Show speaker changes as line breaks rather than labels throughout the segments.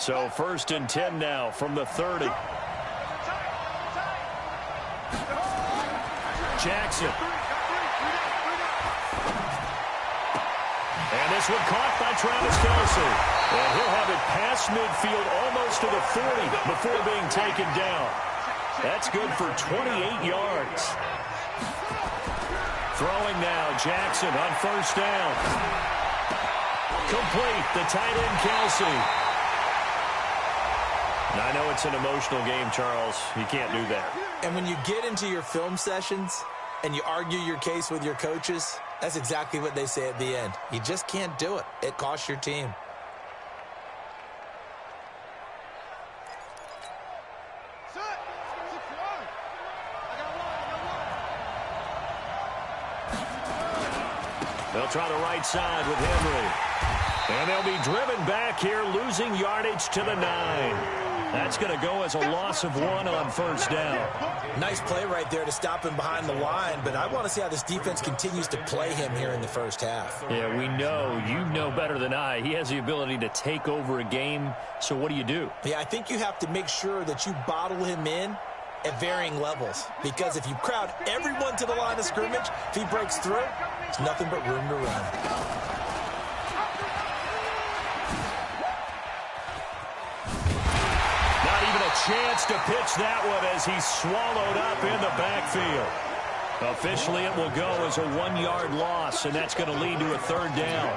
So 1st and 10 now from the 30. Jackson. And this one caught by Travis Kelce. And he'll have it past midfield almost to the 40 before being taken down. That's good for 28 yards. Throwing now, Jackson on 1st down. Complete, the tight end Kelce. Now, I know it's an emotional game, Charles. You can't do that.
And when you get into your film sessions and you argue your case with your coaches, that's exactly what they say at the end. You just can't do it. It costs your team.
They'll try the right side with Henry. And they'll be driven back here, losing yardage to the 9. That's going to go as a loss of 1 on 1st down.
Nice play right there to stop him behind the line, but I want to see how this defense continues to play him here in the 1st half.
Yeah, we know. You know better than I. He has the ability to take over a game, so what do?
Yeah, I think you have to make sure that you bottle him in at varying levels, because if you crowd everyone to the line of scrimmage, if he breaks through, it's nothing but room to run.
Not even a chance to pitch that one as he's swallowed up in the backfield. Officially, it will go as a 1-yard loss, and that's going to lead to a 3rd down.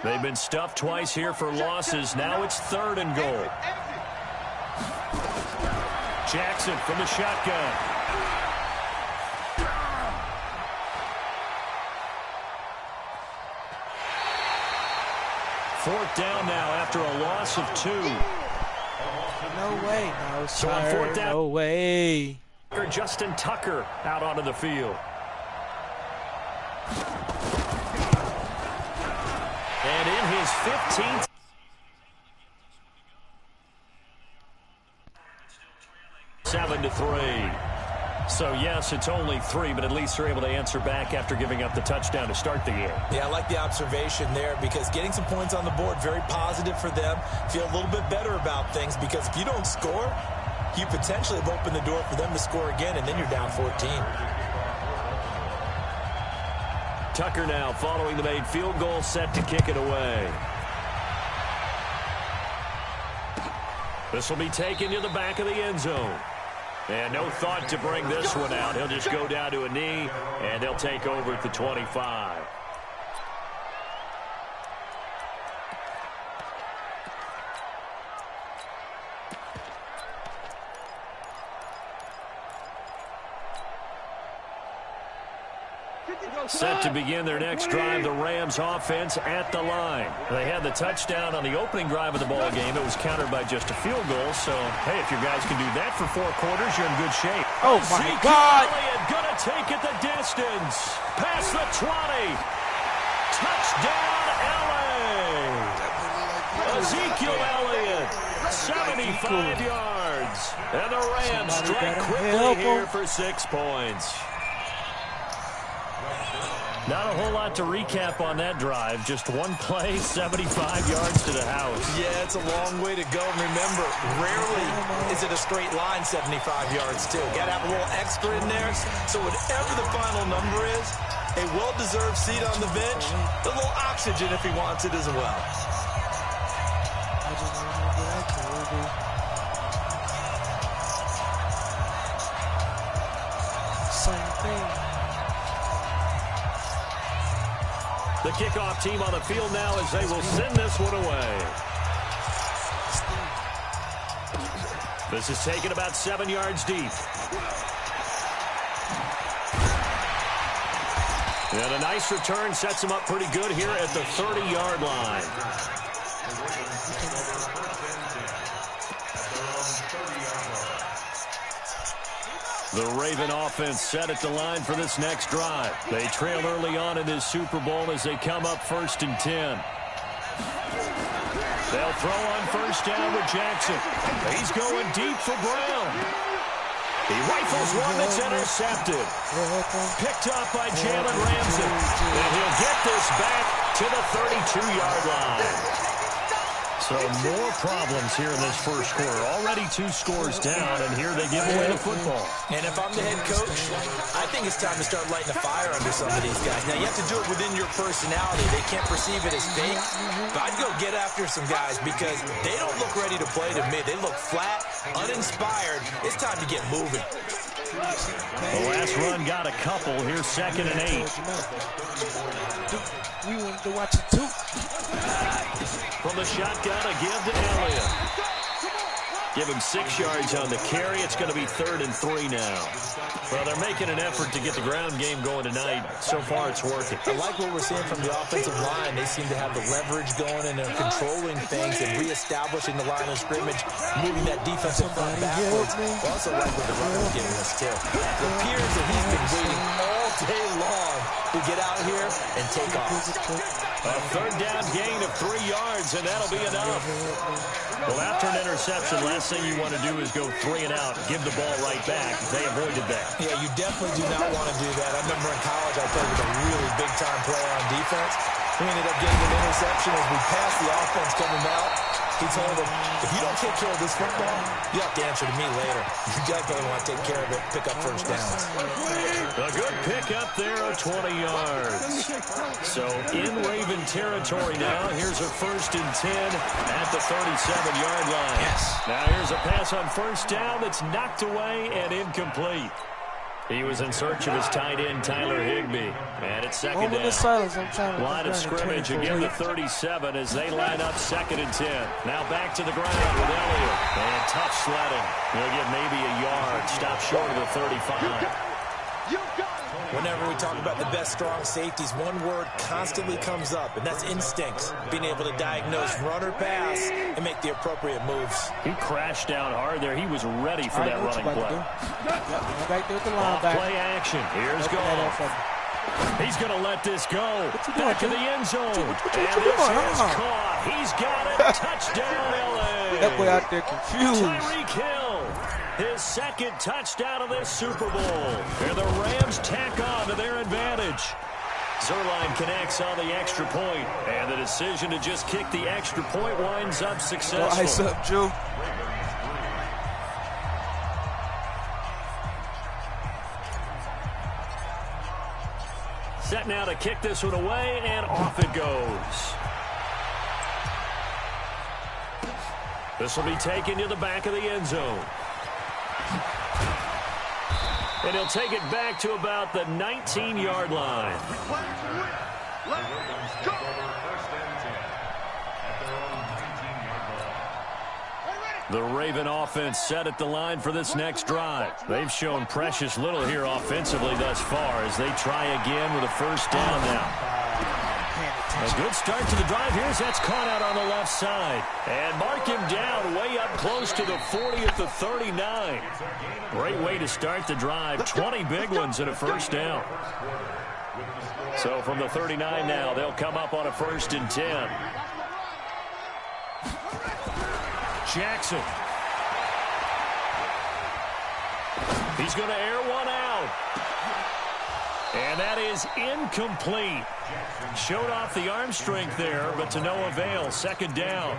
They've been stuffed twice here for losses. Now it's 3rd and goal. Jackson from the shotgun. Fourth down now after a loss of 2.
No way. No,
so on 4th down,
no way.
Justin Tucker out onto the field. And in his 15th. Seven to 3. So, yes, it's only 3, but at least they're able to answer back after giving up the touchdown to start the game.
Yeah, I like the observation there because getting some points on the board, very positive for them. Feel a little bit better about things because if you don't score, you potentially have opened the door for them to score again, and then you're down 14.
Tucker now following the made field goal, set to kick it away. This will be taken to the back of the end zone. And no thought to bring this one out. He'll just go down to a knee, and they'll take over at the 25. Set to begin their next drive, the Rams offense at the line. They had the touchdown on the opening drive of the ball game. It was countered by just a field goal. So, hey, if your guys can do that for 4 quarters, you're in good shape.
Oh, my God.
Elliott gonna take it the distance. Past the 20. Touchdown, LA. Ezekiel Elliott, 75 yards. And the Rams strike quickly here for 6 points. Not a whole lot to recap on that drive. Just one play, 75 yards to the house.
Yeah, it's a long way to go. Remember, rarely is it a straight line 75 yards, too. Got to have a little extra in there. So whatever the final number is, a well-deserved seat on the bench, a little oxygen if he wants it as well.
Same thing.
The kickoff team on the field now as they will send this one away. This is taken about 7 yards deep. And a nice return sets him up pretty good here at the 30-yard line. The Raven offense set at the line for this next drive. They trail early on in this Super Bowl as they come up 1st and 10. They'll throw on 1st down with Jackson. He's going deep for Brown. He rifles one that's intercepted. Picked up by Jalen Ramsey. And he'll get this back to the 32-yard line. So more problems here in this first quarter. Already 2 scores down, and here they give away the football.
And if I'm the head coach, I think it's time to start lighting a fire under some of these guys. Now, you have to do it within your personality. They can't perceive it as fake. But I'd go get after some guys because they don't look ready to play to me. They look flat, uninspired. It's time to get moving.
The last run got a couple. Here's 2nd and 8.
We wanted to watch it too.
From the shotgun, a give to Elliott. Give him 6 yards on the carry. It's going to be 3rd and 3 now. Well, they're making an effort to get the ground game going tonight. So far, it's working.
I like what we're seeing from the offensive line. They seem to have the leverage going, and they're controlling things and reestablishing the line of scrimmage, moving that defensive front backwards. I also like what the runner's giving us, too. It appears that he's been waiting all day long to get out here and take off.
A 3rd down gain of 3 yards, and that'll be enough. Well, after an interception, last thing you want to do is go 3 and out, give the ball right back. They avoided that.
Yeah, you definitely do not want to do that. I remember in college I played with a really big-time player on defense. We ended up getting an interception as we passed the offense coming out. He told him, if you don't take care of this football, you have to answer to me later. You definitely want to take care of it, pick up first downs.
A good pickup there of 20 yards. So in Raven territory now. Here's a 1st and 10 at the 37-yard line.
Yes.
Now here's a pass on 1st down that's knocked away and incomplete. He was in search of his tight end, Tyler Higbee. And it's 2nd down.
Silence, I'm trying to
line of scrimmage again the 37 as they line up 2nd and 10. Now back to the ground with Elliott. And tough sledding. He'll get maybe a yard. Stop short of the 35.
Whenever we talk about the best strong safeties, one word constantly comes up, and that's instincts. Being able to diagnose run or pass and make the appropriate moves.
He crashed down hard there. He was ready for that running play.
Back there with the
Off
linebacker.
play action. Here's Goff. He's going to let this go. Back to the end zone. And this is caught. He's got it. Touchdown, L.A.
That boy out there confused.
Tyreek Hill. His 2nd touchdown of this Super Bowl. And the Rams tack on to their advantage. Zerline connects on the extra point, and the decision to just kick the extra point winds up successful.
Ice up, Joe.
Set now to kick this one away, and off it goes. This will be taken to the back of the end zone. And he'll take it back to about the 19-yard line. The Raven offense set at the line for this next drive. They've shown precious little here offensively thus far as they try again with a 1st down now. A good start to the drive here as that's caught out on the left side. And mark him down way up close to the 40 at the 39. Great way to start the drive. 20 big ones and a 1st down. So from the 39 now, they'll come up on a 1st and 10. Jackson. He's going to air one out. And that is incomplete. Showed off the arm strength there, but to no avail. 2nd down.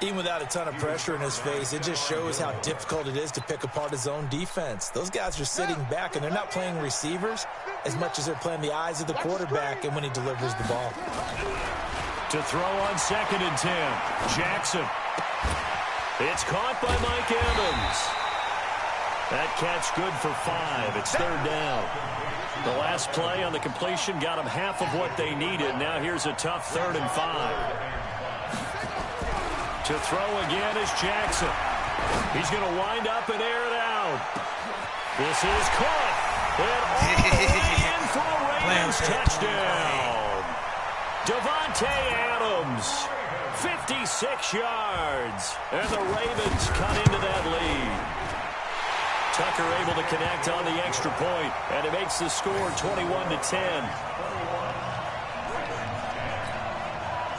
Even without a ton of pressure in his face, it just shows how difficult it is to pick apart his own defense. Those guys are sitting back, and they're not playing receivers as much as they're playing the eyes of the quarterback and when he delivers the ball.
To throw on 2nd and 10. Jackson. It's caught by Mike Evans. That catch good for 5. It's 3rd down. The last play on the completion got them half of what they needed. Now here's a tough 3rd and 5. To throw again is Jackson. He's going to wind up and air it out. This is caught. And all the way in for a Ravens touchdown. Devontae Adams. 56 yards. And the Ravens cut into that lead. Tucker able to connect on the extra point, and it makes the score 21-10.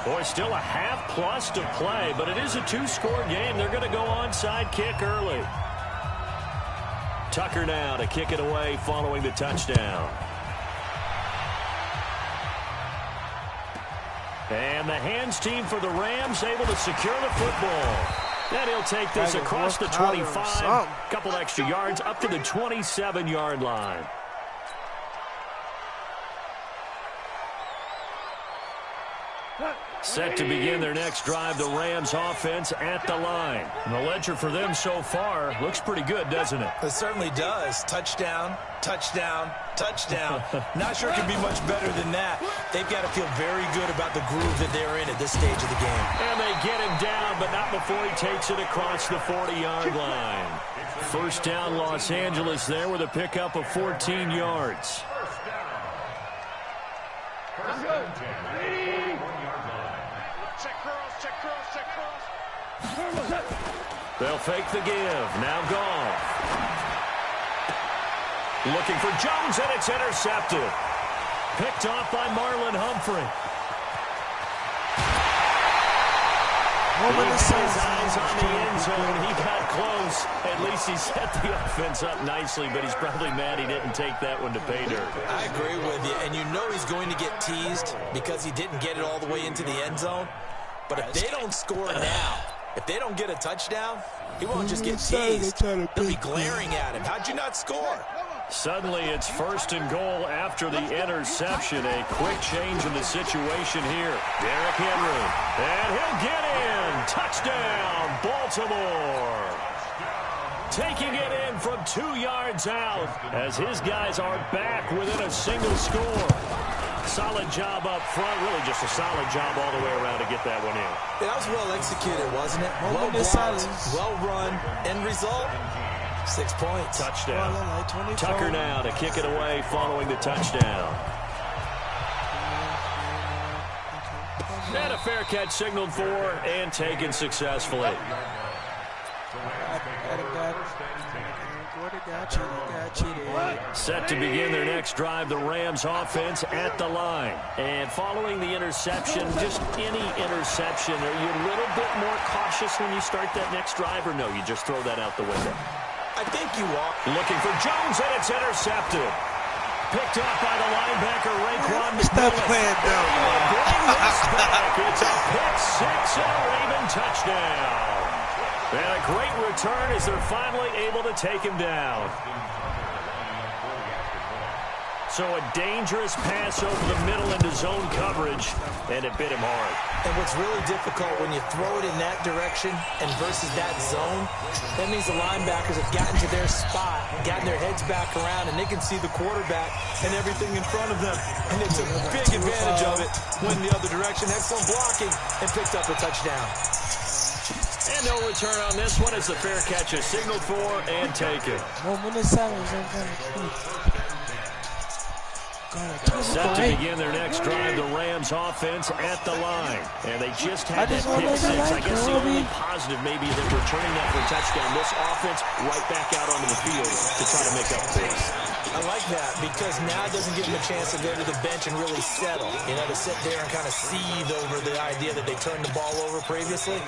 Boy, still a half plus to play, but it is a 2-score game. They're going to go onside kick early. Tucker now to kick it away following the touchdown. And the hands team for the Rams able to secure the football. And he'll take this across the 25. Couple extra yards up to the 27-yard line. Set to begin their next drive, the Rams offense at the line. And the ledger for them so far looks pretty good, doesn't it?
It certainly does. Touchdown, touchdown, touchdown. Not sure it could be much better than that. They've got to feel very good about the groove that they're in at this stage of the game.
And they get him down, but not before he takes it across the 40-yard line. First down, Los Angeles there with a pickup of 14 yards. They'll fake the give. Now Goff. Looking for Jones, and it's intercepted. Picked off by Marlon Humphrey. His eyes on the end zone. He got close. At least he set the offense up nicely, but he's probably mad he didn't take that one to pay dirt.
I agree with you, and you know he's going to get teased because he didn't get it all the way into the end zone. But if they don't score now, if they don't get a touchdown, he won't just get teased. They'll be glaring at him. How'd you not score?
Suddenly it's first and goal after the interception. A quick change in the situation here. Derrick Henry. And he'll get in. Touchdown, Baltimore. Taking it in from 2 yards out as his guys are back within a single score. Solid job up front. Really just a solid job all the way around to get that one in.
That was well executed, wasn't it? Well blocked, well run. End result, 6 points.
Touchdown. Tucker now to kick it away following the touchdown. And a fair catch signaled for and taken successfully. Set to begin their next drive, the Rams offense at the line. And following the interception, just any interception, are you a little bit more cautious when you start that next drive, or no, you just throw that out the window?
I think you are.
Looking for Jones, and it's intercepted. Picked up by the linebacker, Raekwon McMillan.
Stop playing dumb.
Bring this back. It's a pick six and a Raven touchdown. And a great return as they're finally able to take him down. So a dangerous pass over the middle into zone coverage, and it bit him hard.
And what's really difficult when you throw it in that direction and versus that zone, that means the linebackers have gotten to their spot, gotten their heads back around, and they can see the quarterback and everything in front of them. And they took big advantage of it, went in the other direction, excellent blocking, and picked up a touchdown.
And no return on this one as the fair catch is signaled for and taken. Set to begin their next drive, the Rams offense at the line. And they just had that pick six. I guess the only positive maybe that returning that for a touchdown. This offense right back out onto the field to try to make up things.
I like that because now it doesn't give them a chance to go to the bench and really settle. You know, to sit there and kind of seethe over the idea that they turned the ball over previously.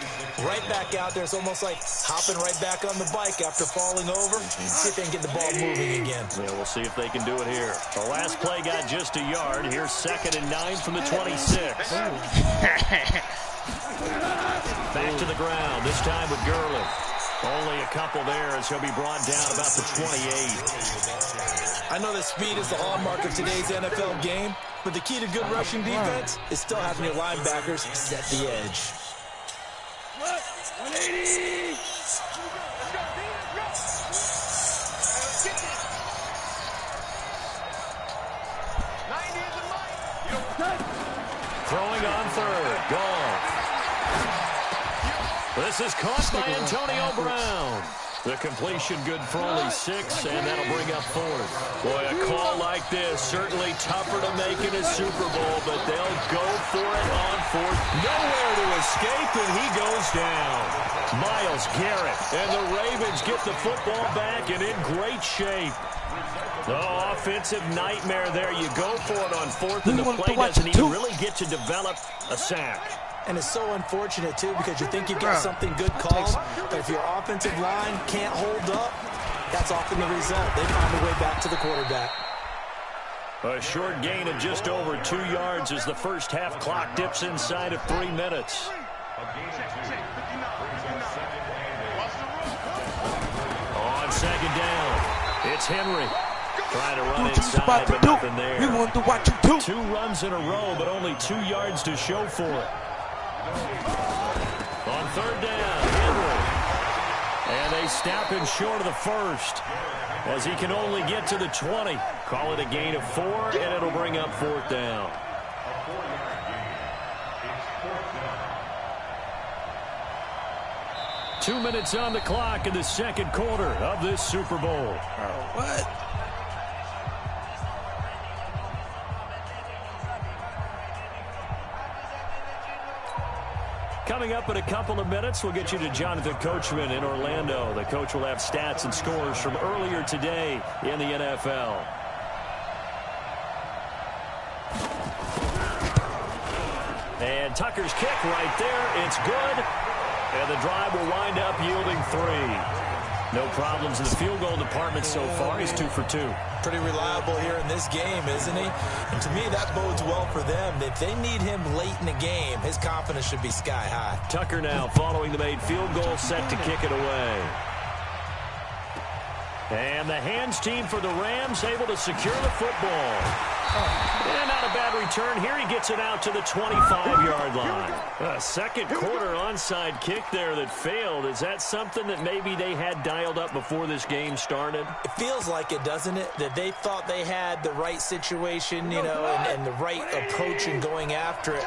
Right back out there, it's almost like hopping right back on the bike after falling over. See if they can get the ball moving again.
Yeah, we'll see if they can do it here. The last play got just a yard. Here's 2nd and 9 from the 26. Back to the ground, this time with Gurley. Only a couple there as he'll be brought down about the 28.
I know that speed is the hallmark of today's NFL game, but the key to good rushing defense is still having your linebackers set the edge.
180!
Throwing on third. Gone. This is caught by Antonio Brown. The completion good for only 6, and that'll bring up 4th. Boy, a call like this, certainly tougher to make in a Super Bowl, but they'll go for it on 4th. Nowhere to escape, and he goes down. Myles Garrett, and the Ravens get the football back and in great shape. Oh, offensive nightmare there. You go for it on 4th, and the play doesn't even really get to develop a sack.
And it's so unfortunate, too, because you think you got something good called, but if your offensive line can't hold up, That's often the result. They find a way back to the quarterback.
A short gain of just over 2 yards as the first half clock dips inside of 3 minutes. On second down, it's Henry. Trying to run inside, but nothing there.
We want to watch you too.
2 runs in a row, but only 2 yards to show for it. On third down, Henry. And they stop him short of the first, as he can only get to the 20. Call it a gain of 4, and it'll bring up fourth down. Two minutes on the clock in the second quarter of this Super Bowl.
What?
Coming up in a couple of minutes, we'll get you to Jonathan Coachman in Orlando. The coach will have stats and scores from earlier today in the NFL. And Tucker's kick right there. It's good. And the drive will wind up yielding 3. No problems in the field goal department so far. He's 2 for 2.
Pretty reliable here in this game, isn't he? And to me, that bodes well for them. If they need him late in the game, his confidence should be sky high.
Tucker now following the made field goal, set to kick it away. And the hands team for the Rams able to secure the football. And not a bad return. Here he gets it out to the 25-yard line. A second quarter onside kick there that failed. Is that something that maybe they had dialed up before this game started?
It feels like it, doesn't it? That they thought they had the right situation, you know, and the right approach in going after it.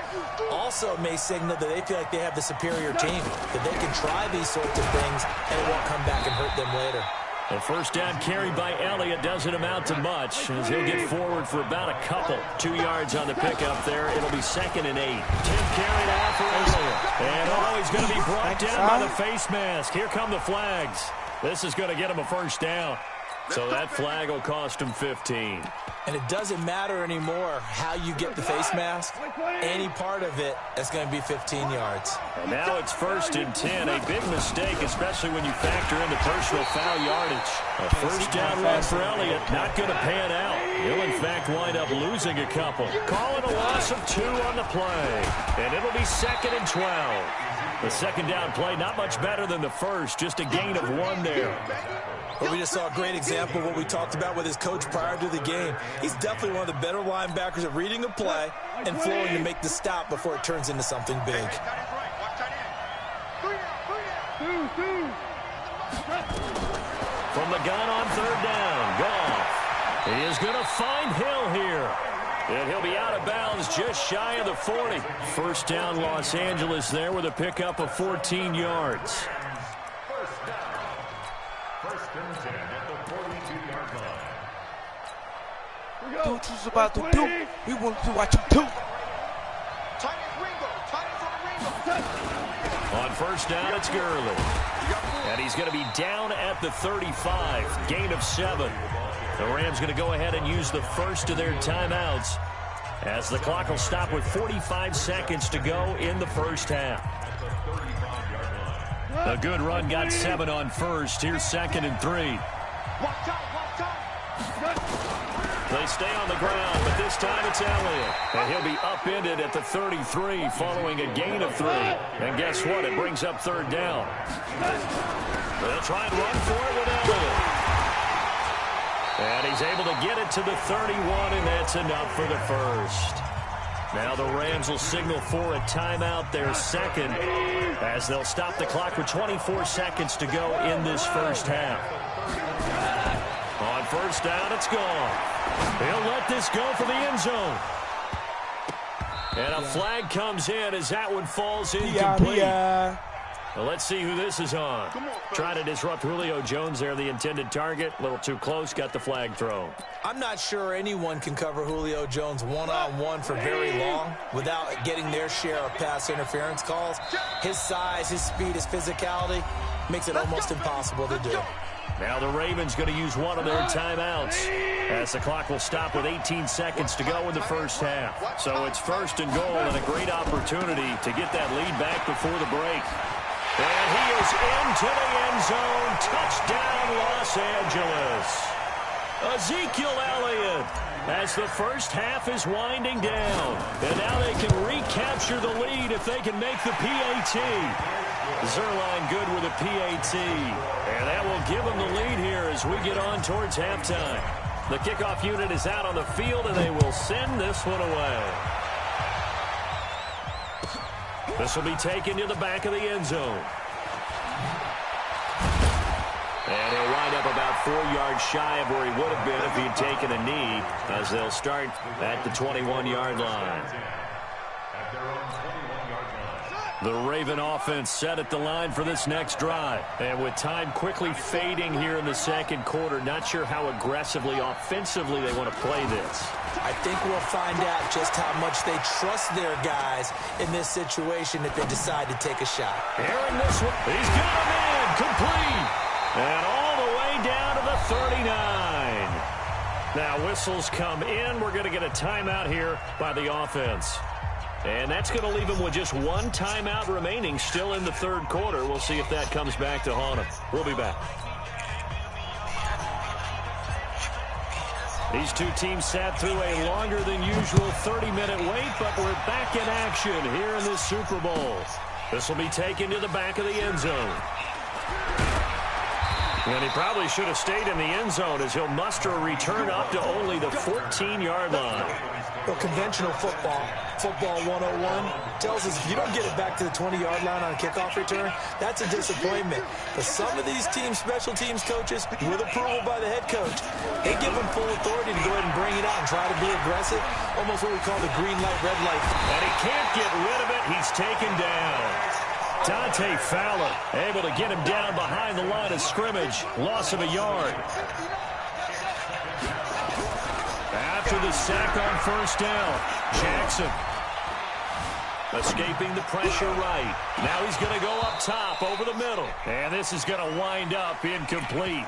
Also it may signal that they feel like they have the superior team, that they can try these sorts of things and it won't come back and hurt them later.
The first down carry by Elliott doesn't amount to much, as he'll get forward for about a couple. 2 yards on the pickup there. It'll be 2nd and 8. 10 carry now for Elliott. And he's going to be brought down by the face mask. Here come the flags. This is going to get him a first down. So that flag will cost him 15.
And it doesn't matter anymore how you get the face mask. Any part of it is going to be 15 yards.
And now it's 1st and 10. A big mistake, especially when you factor in the personal foul yardage. A first down run for Elliott. Not going to pan out. He'll, in fact, wind up losing a couple. Call it a loss of 2 on the play. And it'll be 2nd and 12. The second down play, not much better than the first. Just a gain of 1 there.
But we just saw a great example of what we talked about with his coach prior to the game. He's definitely one of the better linebackers at reading a play and flowing to make the stop before it turns into something big.
From the gun on third down, Goff. He is going to find Hill here. And he'll be out of bounds just shy of the 40. First down, Los Angeles there with a pickup of 14 yards.
Do what you're about to do. We want to watch you too.
On first down, it's Gurley. And he's going to be down at the 35. Gain of 7. The Rams going to go ahead and use the first of their timeouts, as the clock will stop with 45 seconds to go in the first half. A good run, got 7 on first. Here's 2nd and 3. They stay on the ground, but this time it's Elliott. And he'll be upended at the 33 following a gain of 3. And guess what? It brings up third down. They'll try and run for it with Elliott. And he's able to get it to the 31, and that's enough for the first. Now the Rams will signal for a timeout, their second, as they'll stop the clock with 24 seconds to go in this first half. On first down, it's gone. He'll let this go for the end zone. And a flag comes in as that one falls incomplete. Well, let's see who this is on. Trying to disrupt Julio Jones there, the intended target. A little too close, got the flag thrown.
I'm not sure anyone can cover Julio Jones one-on-one for very long without getting their share of pass interference calls. His size, his speed, his physicality makes it almost impossible to do.
Now the Ravens going to use one of their timeouts, as the clock will stop with 18 seconds to go in the first half. So it's 1st and goal, and a great opportunity to get that lead back before the break. And he is into the end zone. Touchdown, Los Angeles. Ezekiel Elliott, as the first half is winding down. And now they can recapture the lead if they can make the PAT. Zerline good with a PAT. And that will give them the lead here as we get on towards halftime. The kickoff unit is out on the field, and they will send this one away. This will be taken to the back of the end zone. And he'll wind up about 4 yards shy of where he would have been if he'd taken a knee, as they'll start at the 21-yard line. The Raven offense set at the line for this next drive. And with time quickly fading here in the second quarter, not sure how aggressively, offensively they want to play this.
I think we'll find out just how much they trust their guys in this situation if they decide to take a shot.
Here in this one, he's got him in, complete. And all the way down to the 39. Now whistles come in. We're going to get a timeout here by the offense. And that's going to leave him with just one timeout remaining still in the third quarter. We'll see if that comes back to haunt him. We'll be back. These two teams sat through a longer than usual 30-minute wait, but we're back in action here in this Super Bowl. This will be taken to the back of the end zone. And he probably should have stayed in the end zone as he'll muster a return up to only the 14-yard line.
Well, conventional football 101, tells us if you don't get it back to the 20-yard line on a kickoff return, that's a disappointment. But some of these teams, special teams coaches, with approval by the head coach, they give them full authority to go ahead and bring it out and try to be aggressive, almost what we call the green light, red light.
And he can't get rid of it. He's taken down. Dante Fowler able to get him down behind the line of scrimmage. Loss of a yard. After the sack on first down, Jackson escaping the pressure right. Now he's going to go up top over the middle. And this is going to wind up incomplete.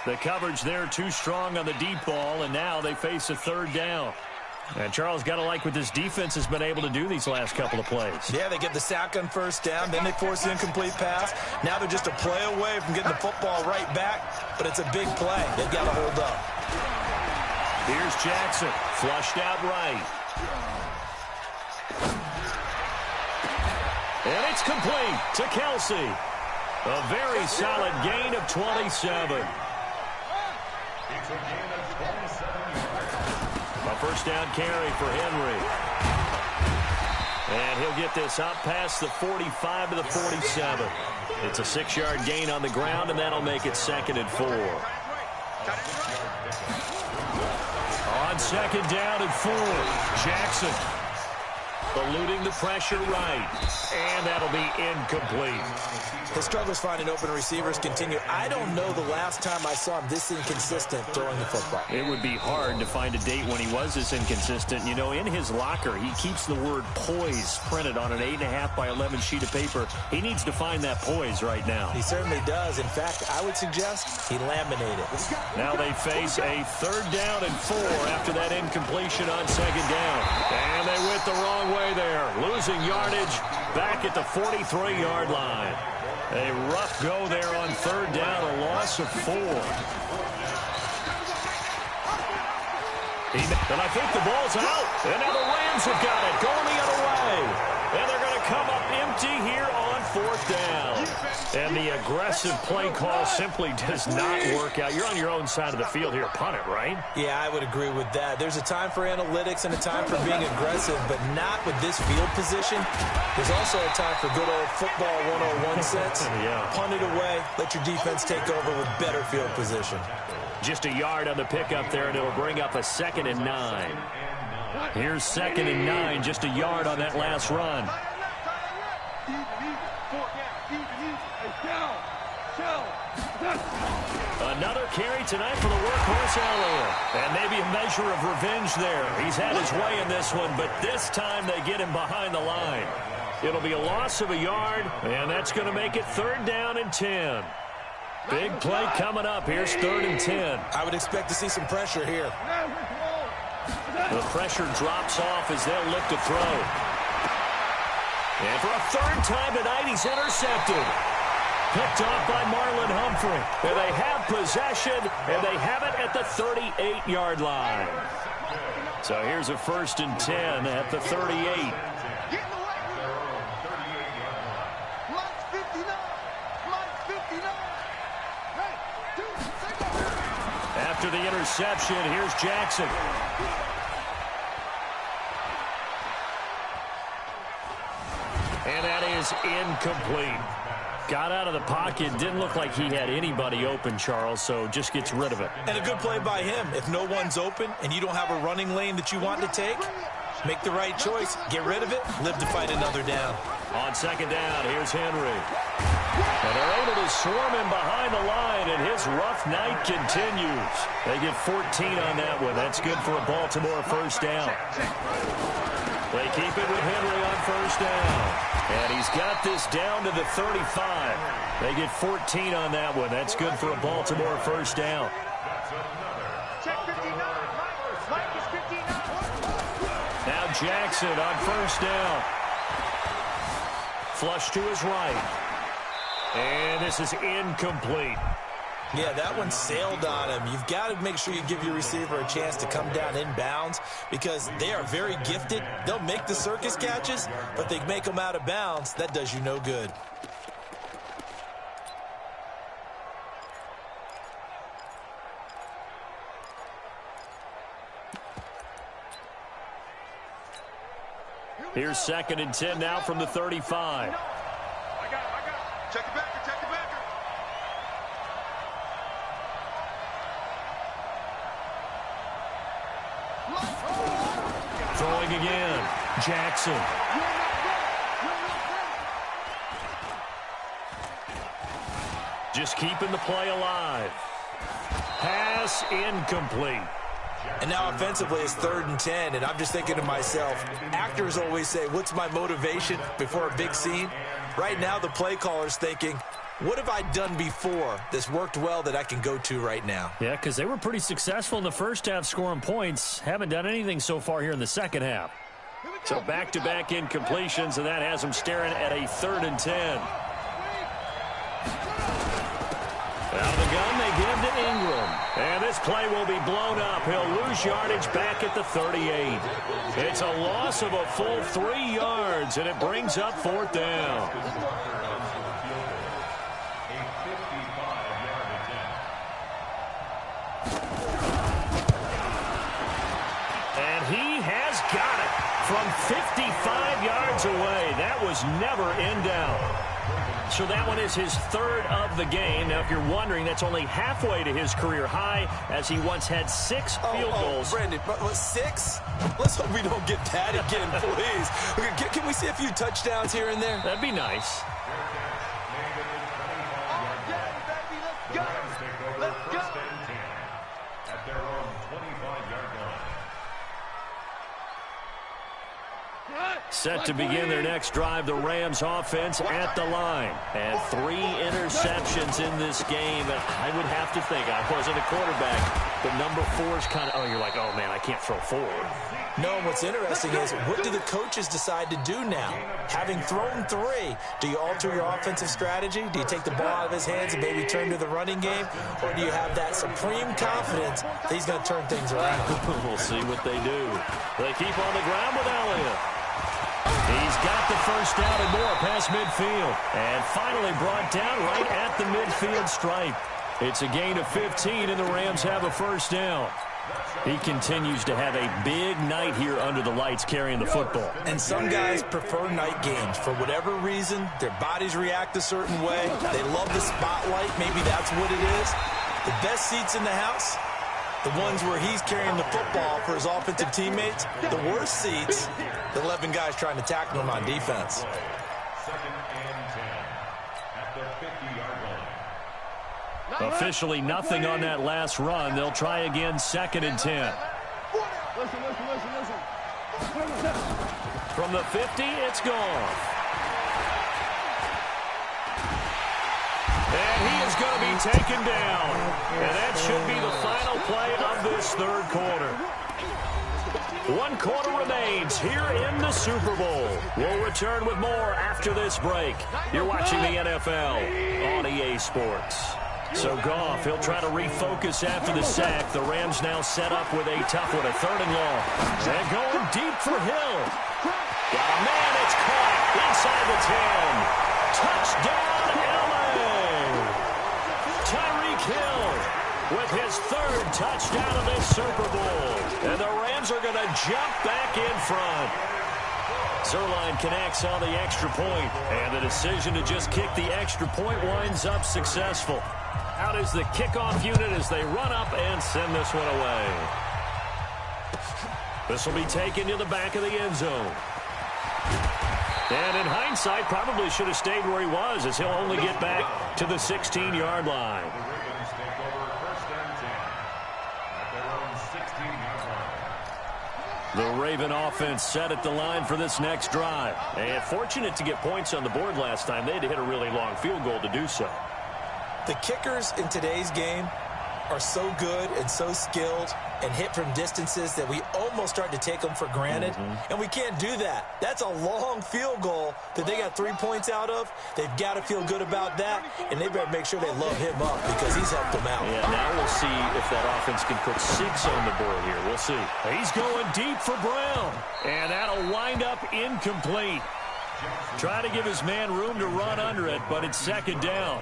The coverage there too strong on the deep ball, and now they face a third down. And Charles, got to like what this defense has been able to do these last couple of plays.
Yeah, they get the sack on first down, then they force the incomplete pass. Now they're just a play away from getting the football right back, but it's a big play. They've got to hold up.
Here's Jackson, flushed out right. And it's complete to Kelsey. A very solid gain of 27. A first down carry for Henry. And he'll get this up past the 45 to the 47. It's a 6-yard gain on the ground, and that'll make it 2nd and 4. On 2nd down and 4, Jackson eluding the pressure right, and that'll be incomplete.
His struggles finding open receivers continue. I don't know the last time I saw him this inconsistent throwing the football.
It would be hard to find a date when he was this inconsistent. You know, in his locker, he keeps the word poise printed on an 8.5 by 11 sheet of paper. He needs to find that poise right now.
He certainly does. In fact, I would suggest he laminated.
Now they face a 3rd down and 4 after that incompletion on 2nd down. And they went the wrong way there, losing yardage back at the 43-yard line. A rough go there on 3rd down, a loss of 4. And I think the ball's out. And now the Rams have got it, going the other way. And they're going to come up empty here on 4th down. And the aggressive play call simply does not work out. You're on your own side of the field here. Punt it, right?
Yeah, I would agree with that. There's a time for analytics and a time for being aggressive, but not with this field position. There's also a time for good old football 101 sense.
Yeah.
Punt it away. Let your defense take over with better field position.
Just a yard on the pickup there, and it'll bring up a 2nd and 9. Here's 2nd and 9, just a yard on that last run. Another carry tonight for the workhorse Elliott. And maybe a measure of revenge there. He's had his way in this one, but this time they get him behind the line. It'll be a loss of a yard, and that's going to make it 3rd down and 10. Big play coming up. Here's 3rd and 10.
I would expect to see some pressure here.
The pressure drops off as they'll look to throw. And for a third time tonight, he's intercepted. Picked off by Marlon Humphrey. And they have possession, and they have it at the 38-yard line. So here's a 1st and 10 at the 38. After the interception, here's Jackson. And that is incomplete. Got out of the pocket. Didn't look like he had anybody open, Charles, so just gets rid of it.
And a good play by him. If no one's open and you don't have a running lane that you want to take, make the right choice. Get rid of it. Live to fight another down.
On 2nd down, here's Henry. And they're able to swarm him behind the line, and his rough night continues. They get 14 on that one. That's good for a Baltimore 1st down. They keep it with Henry on 1st down. And he's got this down to the 35. They get 14 on that one. That's good for a Baltimore 1st down. Now Jackson on 1st down. Flush to his right. And this is incomplete.
Yeah, that one sailed on him. You've got to make sure you give your receiver a chance to come down inbounds because they are very gifted. They'll make the circus catches, but they make them out of bounds. That does you no good.
Here's 2nd and 10 now from the 35.
I got it. Check it back.
Throwing again. Jackson. Just keeping the play alive. Pass incomplete.
And now offensively it's 3rd and 10, and I'm just thinking to myself, actors always say, what's my motivation before a big scene? Right now the play caller's thinking, what have I done before that's worked well that I can go to right now?
Yeah, because they were pretty successful in the first half scoring points. Haven't done anything so far here in the second half. So back-to-back incompletions, and that has them staring at a 3rd and 10. Out of the gun, they give to Ingram. And this play will be blown up. He'll lose yardage back at the 38. It's a loss of a full 3 yards, and it brings up 4th down. And he has got it from 55 yards away. That was never in doubt. So that one is his 3rd of the game. Now, if you're wondering, that's only halfway to his career high, as he once had 6 field goals.
Brandon, but 6? Let's hope we don't get that again, please. Can we see a few touchdowns here and there?
That'd be nice. Set to begin their next drive, the Rams offense at the line. And 3 interceptions in this game. And I would have to think, I wasn't a quarterback, but number 4 is kind of, oh, you're like, oh, man, I can't throw 4.
No, what's interesting is, what do the coaches decide to do now? Having thrown 3, do you alter your offensive strategy? Do you take the ball out of his hands and maybe turn to the running game? Or do you have that supreme confidence that he's going to turn things around?
We'll see what they do. They keep on the ground with Elliott. He's got the 1st down and more past midfield. And finally brought down right at the midfield stripe. It's a gain of 15, and the Rams have a 1st down. He continues to have a big night here under the lights carrying the football.
And some guys prefer night games. For whatever reason, their bodies react a certain way. They love the spotlight. Maybe that's what it is. The best seats in the house, the ones where he's carrying the football for his offensive teammates. The worst seats, the 11 guys trying to tackle him on defense.
Officially nothing on that last run. They'll try again, 2nd and 10. From the 50, it's gone. And he is going to be taken down. And that should be the final play of this 3rd quarter. 1 quarter remains here in the Super Bowl. We'll return with more after this break. You're watching the NFL on EA Sports. So Goff, he'll try to refocus after the sack. The Rams now set up with a tough one, a 3rd and long. And going deep for Hill. Got a man, it's caught inside the 10. Touchdown, LA! Tyreek Hill with his 3rd touchdown of this Super Bowl. And the Rams are going to jump back in front. Zerline connects on the extra point, and the decision to just kick the extra point winds up successful. Out is the kickoff unit as they run up and send this one away. This will be taken to the back of the end zone. And in hindsight, probably should have stayed where he was, as he'll only get back to the 16-yard line. The Raven offense set at the line for this next drive. And fortunate to get points on the board last time. They had to hit a really long field goal to do so.
The kickers in today's game are so good and so skilled and hit from distances that we almost start to take them for granted. And we can't do that. That's a long field goal that they got 3 points out of. They've got to feel good about that, and they better make sure they love him up because he's helped them out.
Yeah, now we'll see if that offense can put 6 on the board here. We'll see. He's going deep for Brown, and that'll wind up incomplete. Try to give his man room to run under it, but it's 2nd down.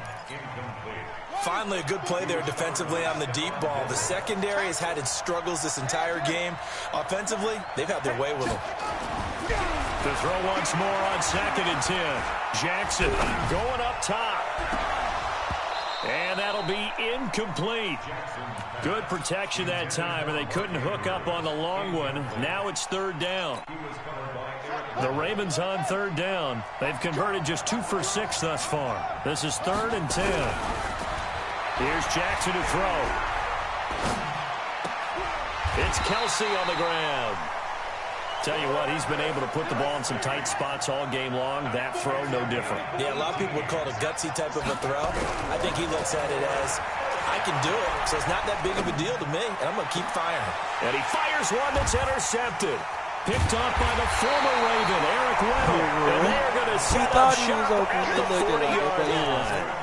Finally, a good play there defensively on the deep ball. The secondary has had its struggles this entire game. Offensively, they've had their way with them.
To throw once more on 2nd and 10. Jackson going up top. And that'll be incomplete. Good protection that time, and they couldn't hook up on the long one. Now it's 3rd down. The Ravens on 3rd down. They've converted just 2 for 6 thus far. This is 3rd and 10. Here's Jackson to throw. It's Kelsey on the ground. Tell you what, he's been able to put the ball in some tight spots all game long. That throw, no different.
Yeah, a lot of people would call it a gutsy type of a throw. I think he looks at it as, I can do it, so it's not that big of a deal to me, and I'm going to keep firing.
And he fires one that's intercepted. Picked off by the former Raven, Eric Weddle. And they're going to set up shop at the 40-yard line.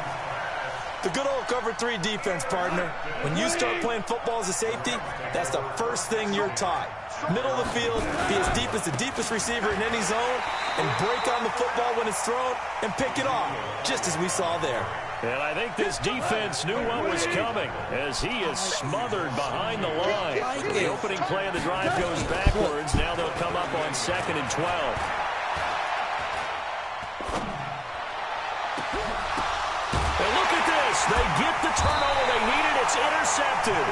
The good old cover 3 defense, partner. When you start playing football as a safety, that's the first thing you're taught. Middle of the field, be as deep as the deepest receiver in any zone, and break on the football when it's thrown, and pick it off, just as we saw there.
And I think this defense knew what was coming, as he is smothered behind the line. The opening play of the drive goes backwards. Now they'll come up on 2nd and 12. They get the turnover they needed. It's intercepted.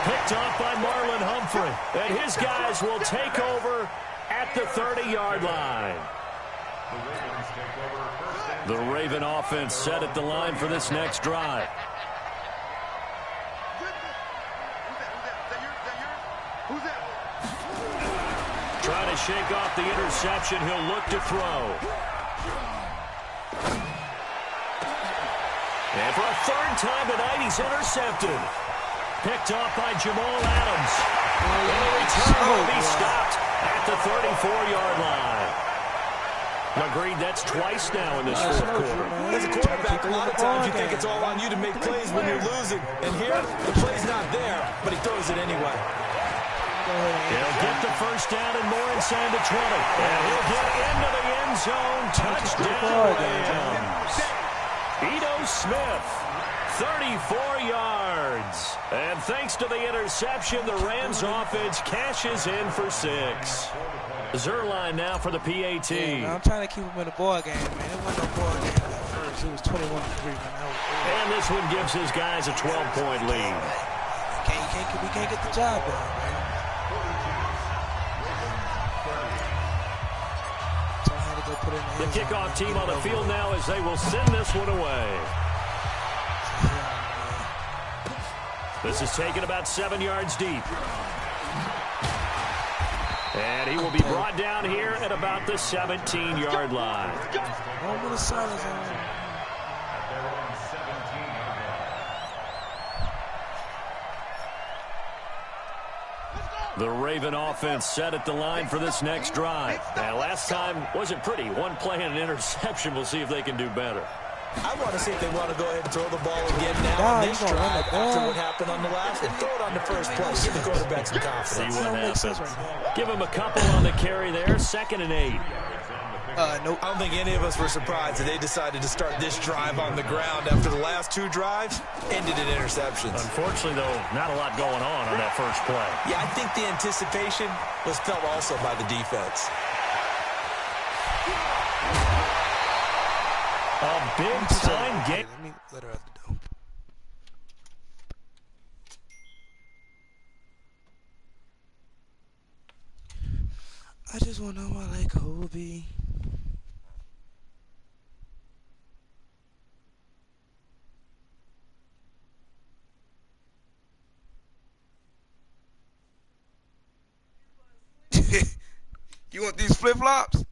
Picked off by Marlon Humphrey. And his guys will take over at the 30-yard line. The Raven offense set at the line for this next drive. Trying to shake off the interception. He'll look to throw. And for a 3rd time tonight, he's intercepted. Picked off by Jamal Adams. And the return will be stopped at the 34-yard line. Agreed, that's twice now in this 4th quarter.
As a quarterback, a lot of times you think it's all on you to make plays when you're losing. And here, the play's not there, but he throws it anyway.
He'll get the 1st down and more inside the 20. And he'll get into the end zone. Touchdown, Rams. Ito Smith, 34 yards. And thanks to the interception, the Rams offense cashes in for 6. Zerline now for the PAT.
Yeah, I'm trying to keep him in the ball game, man. It wasn't no ball game at first. It was 21-3, man.
And this one gives his guys a 12-point lead.
We can't get the job done, man.
The kickoff team on the field now as they will send this one away. This is taken about 7 yards deep. And he will be brought down here at about the 17-yard line.
Over the side
The Raven offense set at the line for this next drive. Now, last time wasn't pretty. One play and an interception. We'll see if they can do better.
I want to see if they want to go ahead and throw the ball again now on this drive after what happened on the last, and throw it on the first play. Give the quarterback some confidence.
See what happens. Give him a couple on the carry there. 2nd and 8.
Nope.
I don't think any of us were surprised that they decided to start this drive on the ground after the last 2 drives ended in interceptions.
Unfortunately, though, not a lot going on that first play.
Yeah, I think the anticipation was felt also by the defense.
A big-time game.
Let me let her out the door. I just want to know I like Kobe. You want these flip-flops?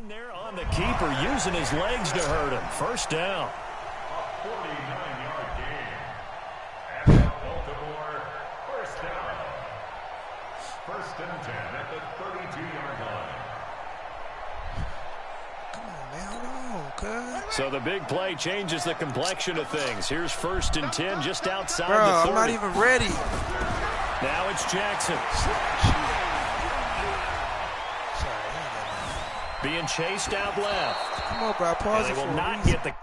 There on the keeper, using his legs to hurt him. First down.
A 49-yard gain. And Baltimore, first down. 1st and 10 at the 32-yard line.
Come on, man. Hold on, cuz.
So the big play changes the complexion of things. Here's 1st and 10 just outside
Bro,
the 30.
I'm not even ready.
Now it's Jackson. Being chased out left.
Come on, bro. Pause
And
it
they
for
will
a
not
reason.
get the...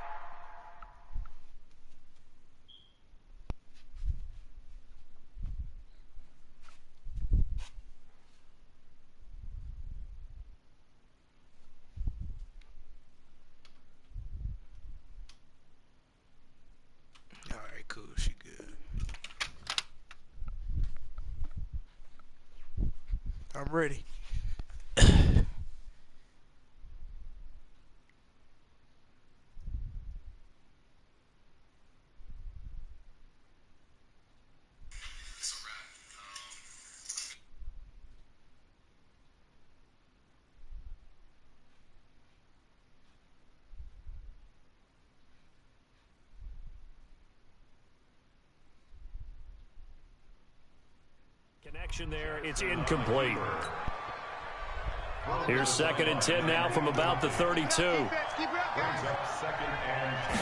All right, cool. She good. I'm ready.
Connection there, it's incomplete. Here's 2nd and 10 now from about the 32.
Brings up 2nd and 10.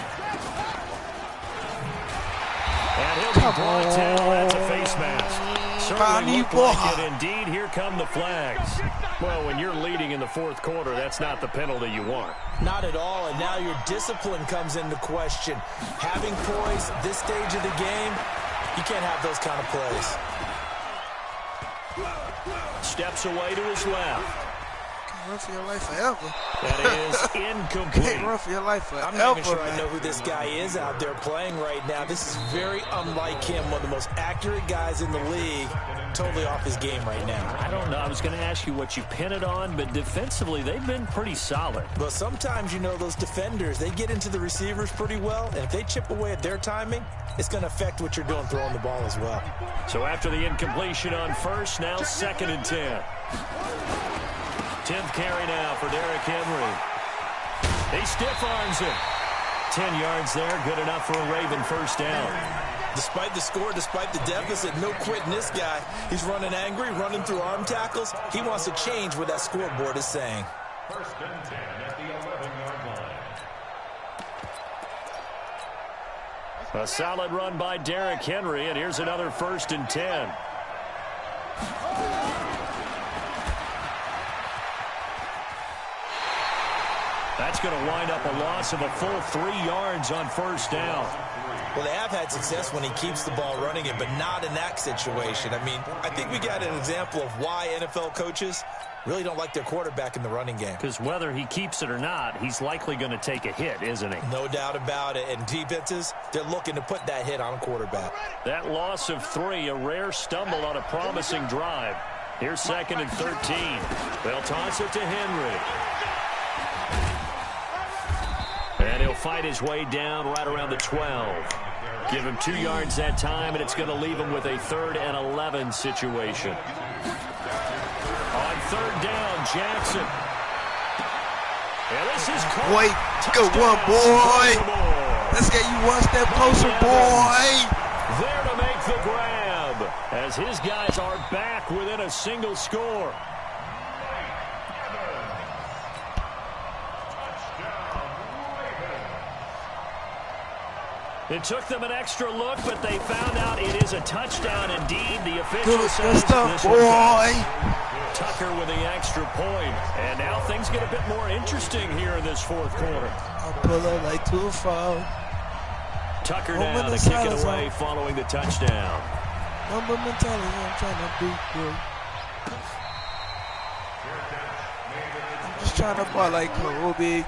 And he'll be brought down. That's a face mask. Certainly looked like it indeed. Here come the flags. Well, when you're leading in the 4th quarter, that's not the penalty you want.
Not at all, and now your discipline comes into question. Having poise this stage of the game, you can't have those kind of plays.
Steps away to his left.
Can't run for your life forever.
That is incomplete.
Can't run for your life forever.
I'm not even sure I know who this guy is out there playing right now. This is very unlike him, one of the most accurate guys in the league. Totally off his game right now.
I don't know. I was going to ask you what you pin it on, but defensively, they've been pretty solid.
But sometimes, you know, those defenders, they get into the receivers pretty well, and if they chip away at their timing, it's going to affect what you're doing throwing the ball as well.
So after the incompletion on 1st, now 2nd and 10. 10th carry now for Derrick Henry. He stiff arms him. 10 yards there, good enough for a Raven first down.
Despite the score, despite the deficit, no quitting this guy. He's running angry, running through arm tackles. He wants to change what that scoreboard is saying.
1st and 10 at the 11-yard line.
A solid run by Derrick Henry, and here's another 1st and 10. That's going to wind up a loss of a full 3 yards on 1st down.
Well, they have had success when he keeps the ball running it, but not in that situation. I mean, I think we got an example of why NFL coaches really don't like their quarterback in the running game.
Because whether he keeps it or not, he's likely going to take a hit, isn't he?
No doubt about it. And defenses, they're looking to put that hit on quarterback.
That loss of 3, a rare stumble on a promising drive. Here's 2nd and 13. They'll toss it to Henry. And he'll fight his way down right around the 12. Give him 2 yards that time, and it's going to leave him with a 3rd and 11 situation. On 3rd down, Jackson. And this is caught.
Boy, good one, boy. Let's get you one step closer, boy.
There to make the grab as his guys are back within a single score. It took them an extra look, but they found out it is a touchdown indeed. The official says
stuff,
this
boy.
Tucker with the extra point. And now things get a bit more interesting here in this fourth quarter.
I'll pull up like 2-4.
Tucker now to kick it away following the touchdown.
Number mentality, I'm trying to beat you. I'm just trying to ball like Kobe.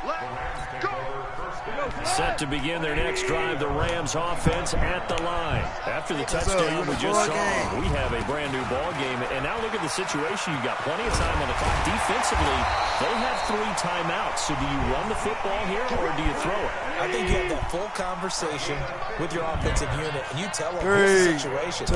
Set to begin their next drive, the Rams offense at the line. After the touchdown we just saw, we have a brand new ball game. And now look at the situation. You've got plenty of time on the clock. Defensively, they have 3 timeouts. So do you run the football here or do you throw it?
I think you have that full conversation with your offensive unit, and you tell them this situation.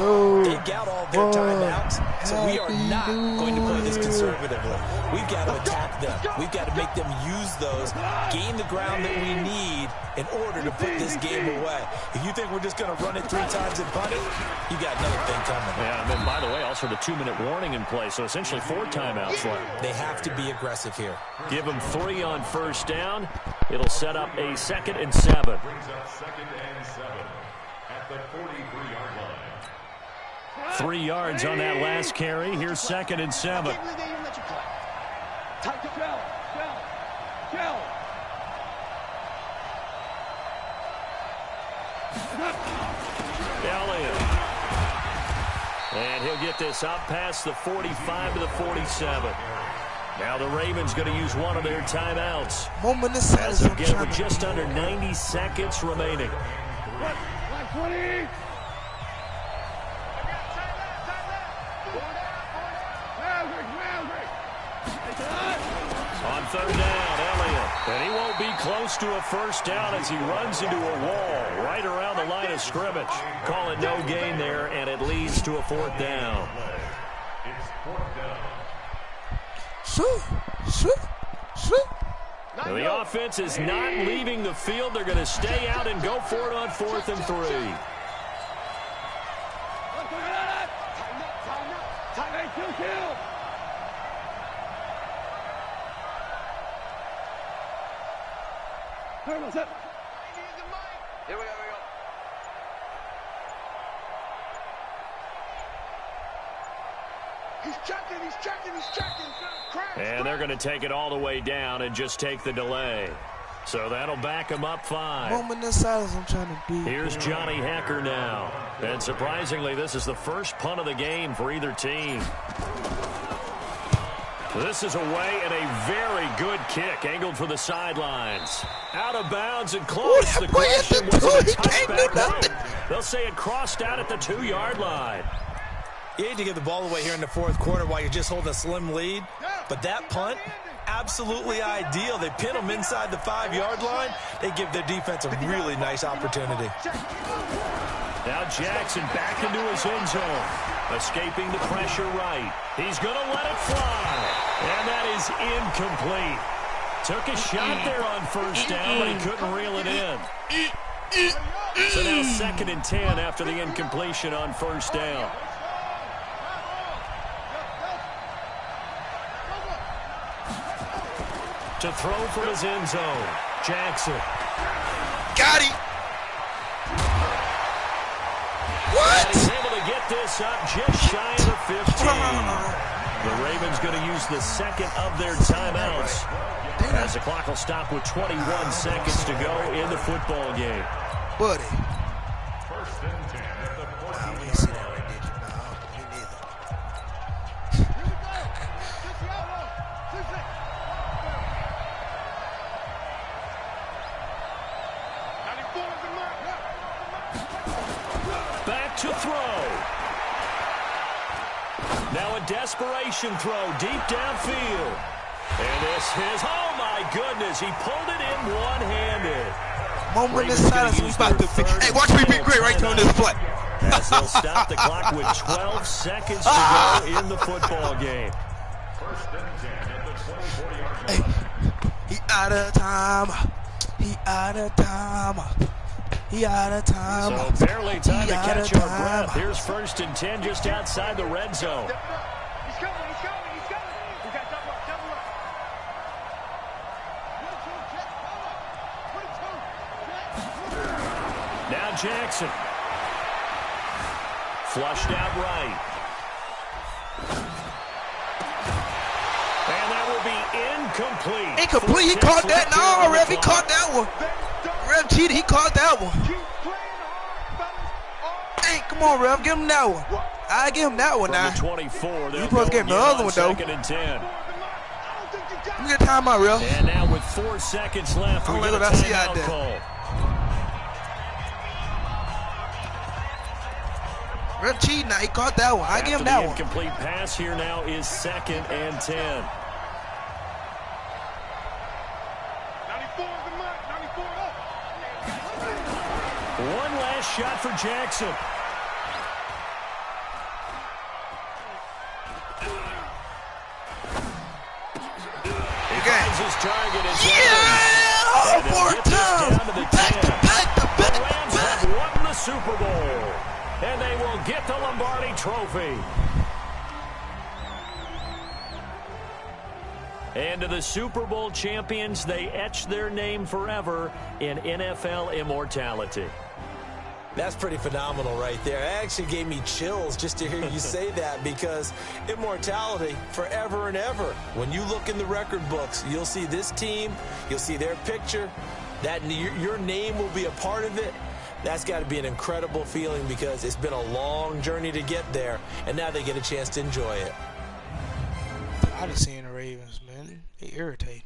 They've got all their timeouts, so we are not going to play this conservatively. We've got to attack them. We've got to make them use those, gain the ground that we need in order to put this game away. If you think we're just going to run it 3 times and punt it, you got another thing coming.
Yeah, and then, by the way, also the 2-minute warning in play, so essentially 4 timeouts left.
They have to be aggressive here.
Give them 3 on first down. It'll set up a 2nd and 7.
Brings up 2nd and 7 at the 43-yard line.
3 yards on that last carry. Here's 2nd and 7. Elliott. And he'll get this up past the 45 to the 47. Now the Ravens going to use one of their timeouts.
Moment of silence.
Again, with just under 90 seconds remaining. On 3rd down, Elliott. And he won't be close to a first down as he runs into a wall right around the line of scrimmage. Calling no gain there, and it leads to a 4th down.
It's 4th down.
Now the offense is not leaving the field. They're going to stay out and go for it on 4th and 3.
Here we go. He's checking.
And they're going to take it all the way down and just take the delay. So that'll back them up 5.
Moment of silence. I'm trying to beat.
Here's Johnny Hecker now. And surprisingly, this is the first punt of the game for either team. This is away and a very good kick, angled for the sidelines. Out of bounds and close. The question was it a touchback? No. They'll say it crossed out at the 2-yard line.
You hate to give the ball away here in the 4th quarter while you're just holding a slim lead, but that punt, absolutely ideal. They pin them inside the 5-yard line. They give their defense a really nice opportunity.
Now Jackson back into his end zone. Escaping the pressure right. He's going to let it fly. And that is incomplete. Took a shot there on first down, but he couldn't reel it in. So now 2nd and 10 after the incompletion on first down. To throw from his end zone, Jackson.
Got him. What?
And he's able to get this up just shy of the 15. The Ravens going to use the 2nd of their timeouts as the clock will stop with 21 seconds to go in the football game.
Buddy.
1st and 10 at the 40.
We see that right there. No, me neither.
Back to throw. Now a desperation throw deep downfield. And this is, oh my goodness, he pulled it in one-handed.
Moment of silence. We about to fix. Hey, watch me be great right there on this play.
As they'll stop the clock with 12 seconds to go in the football game.
1st and 10 at the 24-yard line.
Hey, out of time. He out of time. He out of time.
So barely time to catch our breath. Here's 1st and 10 just outside the red zone.
He's coming, he's coming, he's coming. We got double up, double up.
Now Jackson. Flushed out right. And that will be incomplete.
Incomplete. He caught that. No, Rev, he caught that one. Rev cheated. He caught that one. Hey, come on, Rev. Give him that one. I give him that one now.
24.
You supposed to give him the other one, though.
2nd and 10.
Let me get a timeout, Rev.
And now with 4 seconds left, we get a timeout call.
Rev cheating now. He caught that one. I give him that one.
Incomplete pass here now is 2nd and 10.
94 is the mark. 94 up.
One last shot for Jackson. He finds his target.
Yeah! 4 times. Back to back to back.
The Rams have won the Super Bowl. And they will get the Lombardi Trophy. And to the Super Bowl champions, they etch their name forever in NFL immortality.
That's pretty phenomenal right there. It actually gave me chills just to hear you say that, because immortality forever and ever. When you look in the record books, you'll see this team, you'll see their picture, that your name will be a part of it. That's got to be an incredible feeling, because it's been a long journey to get there, and now they get a chance to enjoy it.
I just seen the Ravens, man. They irritate.